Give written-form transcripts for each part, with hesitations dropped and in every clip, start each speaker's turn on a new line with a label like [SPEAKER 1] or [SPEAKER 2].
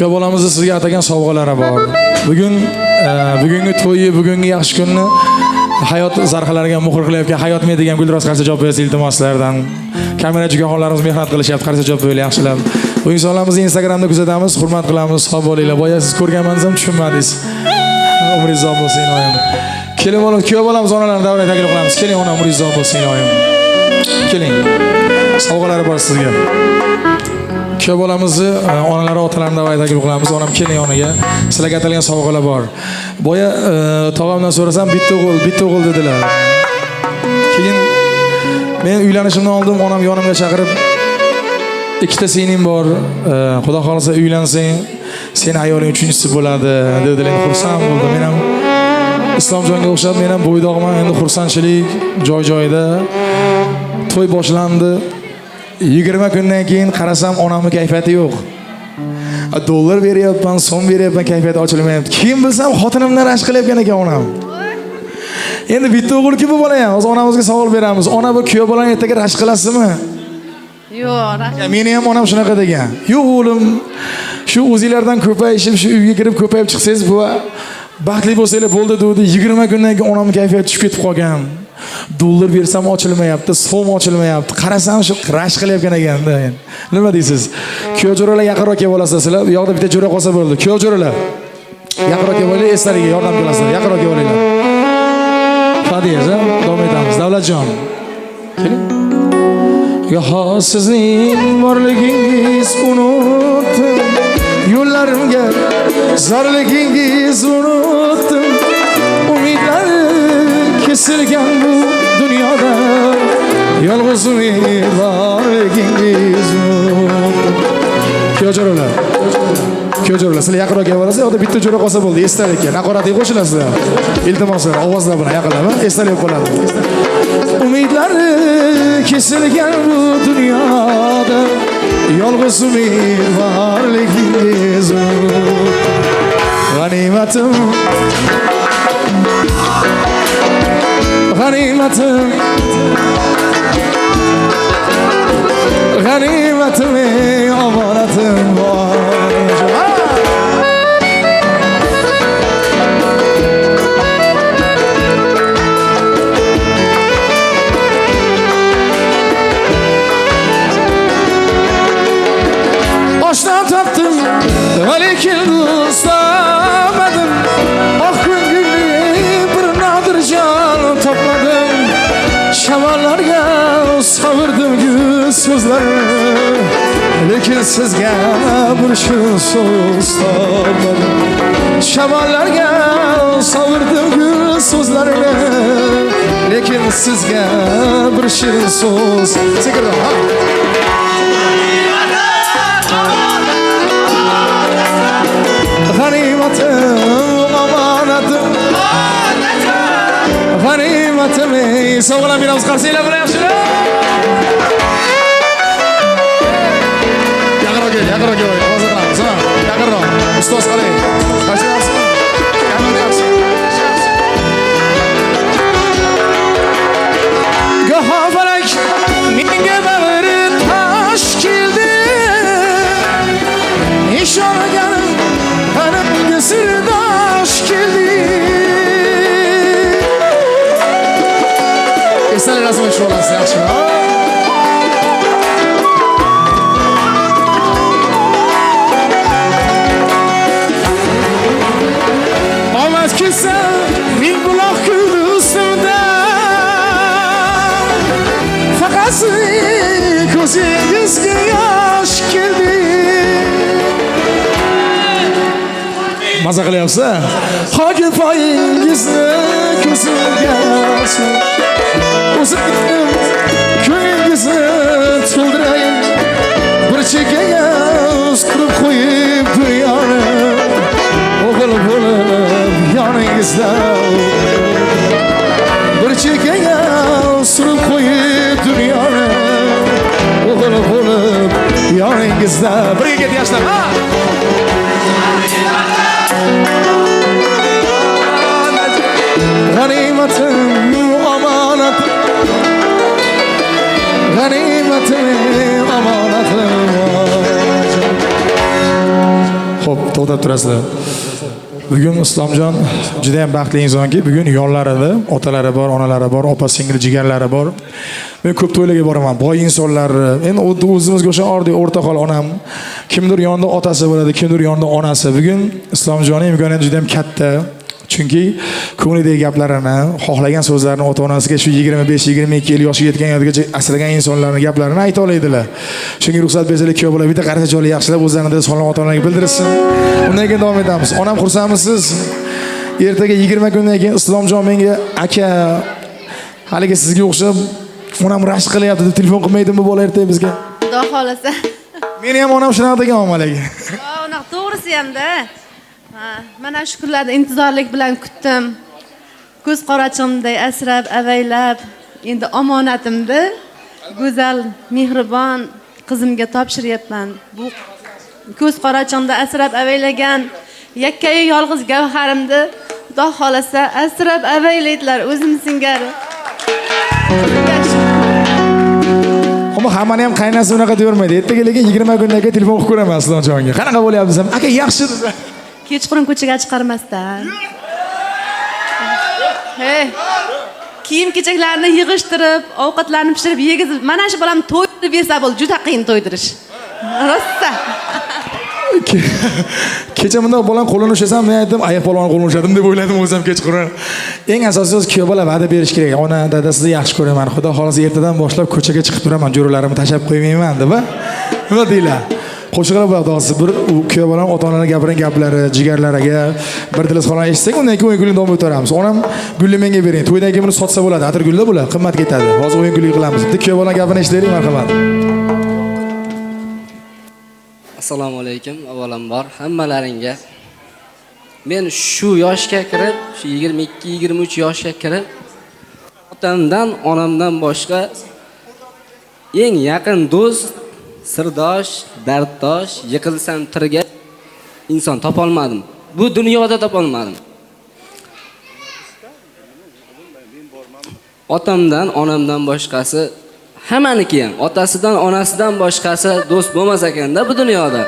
[SPEAKER 1] Kuyov bolamizni sizga atagan sovg'alari bor. Bugungi to'yi, bugungi yaxshi kunni hayot zarxalariga muhr qilayotgan Hayot Me degan Gulroz qarshi javob berasiz iltimoslardan. Kamerachi oxonlarimiz mehnat qilishyapti, qarshi javob beraylik yaxshilab. Bu insonlarimizni Instagramda kuzatamiz, hurmat qilamiz, sog' bo'linglar. Boya siz ko'rganmansiz ham tushunmadingiz. Umringiz uzoq bo'lsin iloyim. Keling bo'lib, kuyov bolamiz onalarni davraga taklif qilamiz. Keling ona, umringiz uzoq bo'lsin iloyim. Keling. Sovg'alari bor sizga. Kuyov bolamizni onalari, otalarini davraga taklif qilamiz. Onam keling onaga. Sizlarga atalgan sovg'alar bor. Boya tog'amdan so'rasam bitta o'g'il dedilar. Keyin men uylanishimdan oldin onam yonimga chaqirib, ikkita singlim bor, xudo xolisa uylansang, sen ayoling uchinchisi bo'ladi dedilar. Xursand bo'ldim. Men ham Islomjonga o'xshab men ham bo'ydog'man. Endi xursandchilik joy-joyida. To'y boshlandi. 20 kundan keyin qarasam onamning kayfiyati yo'q. Dollar beryapman, so'm beryapman, kayfiyati ochilmayapti. Kim bilsam xotinimdan rashk qilyapgan ekan onam. Endi bitta o'g'il-ku bu bola ham. O'z onamizga savol beramiz. Ona bu kuyov bolani ertaga rashk qilasizmi?
[SPEAKER 2] Yo'q, rashk.
[SPEAKER 1] Meni ham onam shunaqa degan. Yo'q o'g'lim, shu o'zingizlardan ko'payishib, shu uyga kirib ko'payib chiqsangiz, bu baxtli bo'lsanglar bo'ldi dedi. 20 kundan keyin onamning kayfiyati tushib ketib qolgan. Dollar bersam ochilmayapti, so'm ochilmayapti. Qarasam shu rashk qilyapgan ekanda. Nima deysiz? Kuyov jo'ralar yaqinroq kelib olasizlar. Sizlar bu yoqda bitta jo'ra qolsa bo'ldi. Kuyov jo'ralar yaqinroq kelib olaylik, eslariga yordam qilasizlar. Yaqinroq kelib olaylar. Fadiz, davom etamiz. Davlatjon. Keling. Goho sizning borligingiz unutdim, yo'llarimga zorligingiz unutdim. Umidlar kesilgan bu dunyoda yolg'iz umidlargingiz unutdim. Kuyovjo'ralar. Kuyovjo'ralar, sizlar yaqinroq kelib olasiz, yo'qda bitta jo'ra qolsa bo'ldi, esdalik. Naqoratga qo'shilasizlar. Iltimoslar, ovozlar bilan yaqinlab, esdalik qoladi. Umidlar kesilgan bu dunyoda yolg'iz umid borligingiz g'animatim, g'animatim, g'animatim, omonatim bor. Oshna topdim, lekin do'stamadim. Oq ko'ngilli bir nodir jon topmadim. Shamollarga sovirdim gul so'zlarni, lekin sizga bir shirin so'z topmadim. Shamollarga sovirdim gul so'zlarni, lekin sizga bir shirin so'z. Sekinroq. G'animatim, omonatim, g'animatim, sovg'alar beramiz, qarsanglar bilan yaxshilar. Yaqinroq kel, ovoz beramiz, yaqinroq. Ustoz qalay. Qarshilasiz. Goho falak menga bag'ri tosh keldi. Ishonganim qanimga sirdosh keldi. Eslar rasm tushib olasiz, yaxshimi? Omad kelsa ming buloq kuldi ustimda. Faqat sizning ko'zingizga yosh keldi. Maza qilyapsiz? Hoki poyingizni ko'zimga olsin. O'zimning ko'nglingizni to'ldirayin. Bir chekkaga o'stirib qo'yib dunyoni, o'g'il bo'lib yoningizda. Bir chekkaga o'stirib qo'yib dunyoni, o'g'il bo'lib yoningizda. Birga ket yoshlar. G'animatim, omonatim, g'animatim, omonatim. Xo'p, to'xtab turasizlar. Bugun Islomjon juda ham baxtli insonki, bugun yonlarida otalari bor, onalari bor, opa-singil jigarlari bor. Men ko'p to'ylarga boraman. Boy insonlar, endi o'zimizga o'sha o'rtaqol onam, kimdir yonida otasi bo'ladi, kimdir yonida onasi. Bugun Islomjonning imkoniyati juda ham katta. Chunki ko'nglidagi gaplarini, xohlagan so'zlarini ota-onasiga shu 25-22 yil yoshiga yetgan yo'lgacha asragan insonlarning gaplarini ayta oladilar. Chunki ruxsat bersalar kuyov bola bitta qarasa joyi yaxshilab o'zlarini sog'lom ota-onalarga bildirsin. Undan keyin davom etamiz. Onam xursandmisiz? Ertaga 20 kundan keyin Islomjon menga aka haliga sizga o'xshab onam rashk qilyapti deb telefon qilmaydimi bola ertaga bizga?
[SPEAKER 2] Xudo xolasa.
[SPEAKER 1] Meni ham onam shunaqa degan omalarga.
[SPEAKER 2] Unaqa to'g'risi ham-da. Mana shu kunlarni intizorlik bilan kutdim. Ko'z qorachimday asrab, avaylab, endi omonatimni go'zal, mehribon qizimga topshiryapman. Bu ko'z qorachimda asrab avaylagan yakkayu yolg'iz gavharimni Xudo xolasa asrab avaylaydilar o'zim singari.
[SPEAKER 1] Ammo hammani ham qaynasi unaqa devermaydi. Ertaga lekin 20 kundan keyin telefon qilib ko'raman Islomjonga. Qanaqa bo'lyapsiz? Aka yaxshi desa.
[SPEAKER 2] Kechqurun ko'chaga chiqarmasdan. Hey. Kiyim-kechaklarni yig'ishtirib, ovqatlarni pishirib, yegizib, mana shu bolam to'ydirib bersa bo'l, juda qiyin to'ydirish. Rosta.
[SPEAKER 1] Kecha bunda bolam qo'lini ushlasam, men aytdim, ayiq polvon qo'lini ushladim deb o'yladim o'zim kechqurun. Eng asosiysi kuyov bola va'da berish kerak. Ona, dada sizni yaxshi ko'raman. Xudo xolasa ertadan boshlab ko'chaga chiqib turaman, jo'ralarimni tashlab qo'ymayman deb. Nima deylar? Qo'shiqlar bor dog'si. Bir kuyov bolam ota-onalar gapiring gaplari, jigarlariga bir dilis xolan eshitsak, undan keyin o'yin kulni davom ettiramiz. Onam gulni menga bering. To'ydan keyin buni sotsa bo'ladi. Atir gulda bular qimmat ketadi. Hozir o'yin kulni qilamiz. Bitta kuyov bolam gapini eshitaylik, marhamat.
[SPEAKER 3] Assalomu alaykum. Avvalambor hammalaringga men shu yoshga kirib, shu 22-23 yoshga kirib, otamdan, onamdan boshqa eng yaqin do'st, sirdosh, darddosh, yiqilsam tirga inson topolmadim. Bu dunyoda topolmadim. Otamdan, onamdan boshqasi hammaniki ham, otasidan, onasidan boshqasi do'st bo'lmas ekanda bu dunyoda.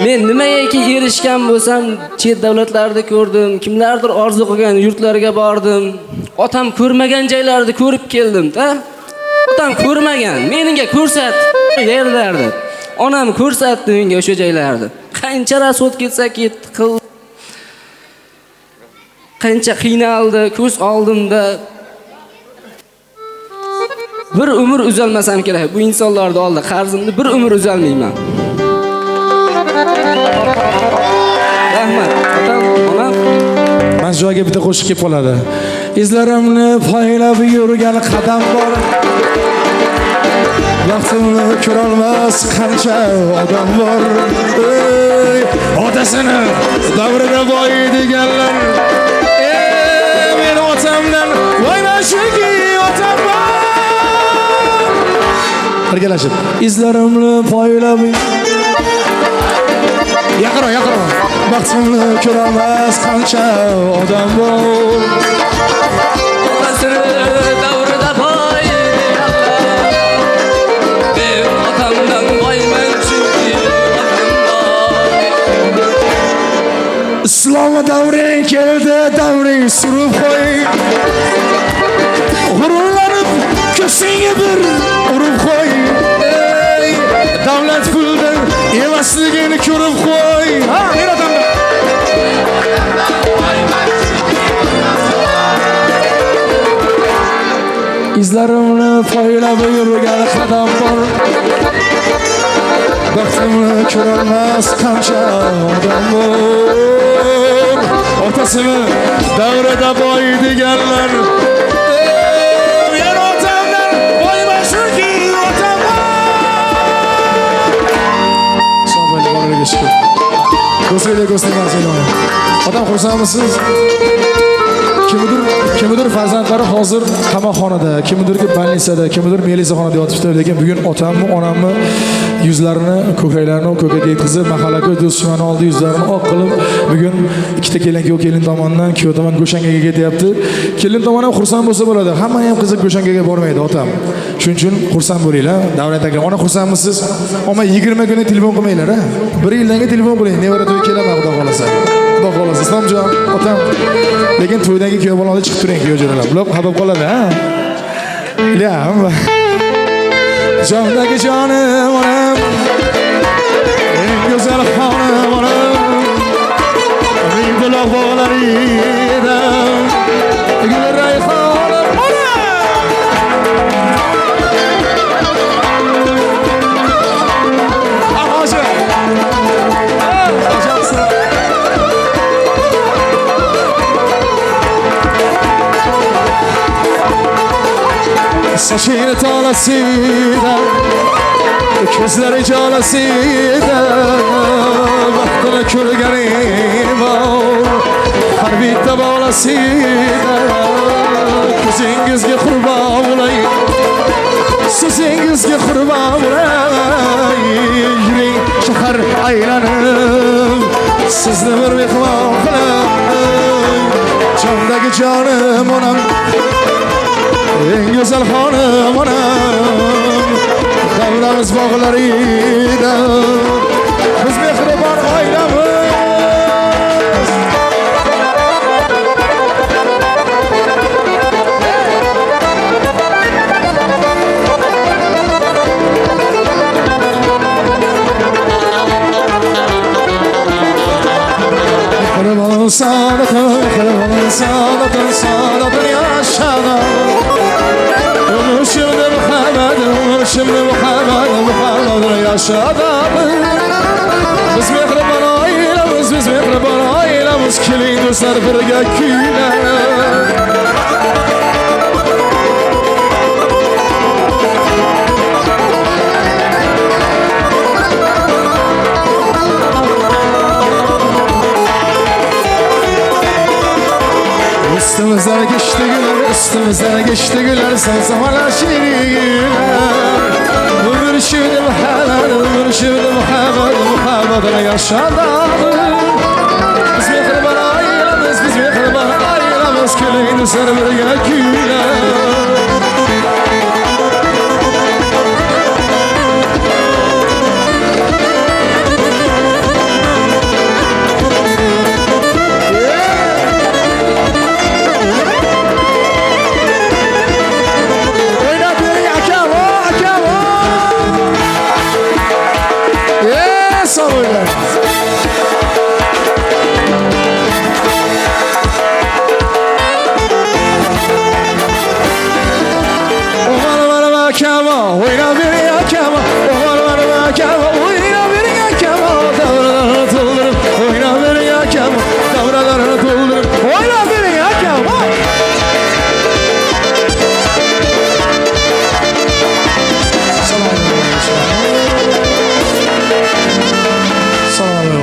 [SPEAKER 3] Men nimagaki erishgan bo'lsam, chet davlatlarda ko'rdim, kimlardir orzu qilgan yurtlarga bordim. Otam ko'rmagan joylarni ko'rib keldim-da. Otam ko'rmagan, menga ko'rsat yerlarni. Onam ko'rsatdi menga o'sha joylarni. Qancha rasot ketsa ketdi, qil. Qancha qiynaldi, ko'z oldimda. Bir umr uzalmasam kerak. Bu insonlarning oldida qarzimni bir umr uzalmayman. Rahmat. Otam, onam.
[SPEAKER 1] Mana shu joyga bitta qo'shiq kelib qoladi. Izlarimni poylab yurgan qadam bor. Vaqtimni ko'rolmas qancha odam bor. Otasini davrida boy deganlar. Men otamdan voyman shuki otam bor. Birgalashib. Izlarimni poylab Yaqinroq. Vaqtimni ko'rolmas qancha odam bor.
[SPEAKER 3] Otasini davrida boy. Men otamdan boyman chunki otam bor.
[SPEAKER 1] Islom davring keldi, davring surib qo'y. G'ururlanib ko'ksingga bir urib qo'y. Davlat puldan emasligini ko'rib qo'y. Ha, yaratamda. Izlarimni poylab yurgan qadam bor. Vaqtimni ko'rolmas qancha odam bor. Otasini davrida boy deganlar. Men otamdan boyman shuki otam bor. So'nggi bolalarga shukr. Ko'singlar ko'singlar. Otam xursandmisiz? Kimidir farzandlari hozir qamoqxonada, kimidirki больницада, kimidir milisaxonada yotibdi, lekin bugun otamni, onamni yuzlarini, ko'kraklarini ko'kka yetkazib, mahallaga do'stlarni oldi yuzlarini oq qilib, bugun ikkita kelin tomonidan, kuyov tomon Go'shangaga ketyapti. Kelin tomon ham xursand bo'lsa bo'ladi. Hammani ham qiziq Go'shangaga bormaydi otam. Shuning uchun xursand bo'linglar. Davlat aka, ona xursandmisiz? Ammo 20 kuni telefon qilmanglar, ha. 1 yildan keyin telefon qiling. Nevara to'y kelaman, xudo xolasa. Xudo xolasa. Islomjon, otam. Lekin to'ydagi kuyov bolani chiqib turing, kuyov jo'ralar. Bular xabar qoladi, ha. Ilyam. Jondagi jonim onam. Eng go'zal xonim onam. Ming buloq bog'larida. Gul rayhonim onam. Ahoji. Saçını talasıyla, gözleri calasıyla, baktığına külgenim ol, harbitte bağlasıyla, gözünüzge kurban olayım, sözünüzge kurban olayım, yüreğim şahar aylanım, sizle bir mihman kılayım, candaki canım onam, en güzel hanım anam, davranız bağlarıyla, biz mehriban ailemiz. Kırmızı sanatın, kırmızı sanatın, sanatın yaşanan. Şimdi Muhammed yaşadı. Biz mehriban ailemiz, biz mehriban ailemiz, kelin do'stlar birga kuylar. Üstümüzden geçti güler, üstümüzden geçti güler, sen zamanlar şiirler. Ömür şimdi Muhammed, ömür şimdi Muhammed, Muhammed'la yaşadı. Biz mehriban ailemiz, biz mehriban ailemiz, kelin do'stlar birga kuylar.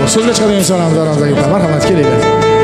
[SPEAKER 1] Sözle çıkarıyor insanlar aramızdaki. Merhamet, kelinglar.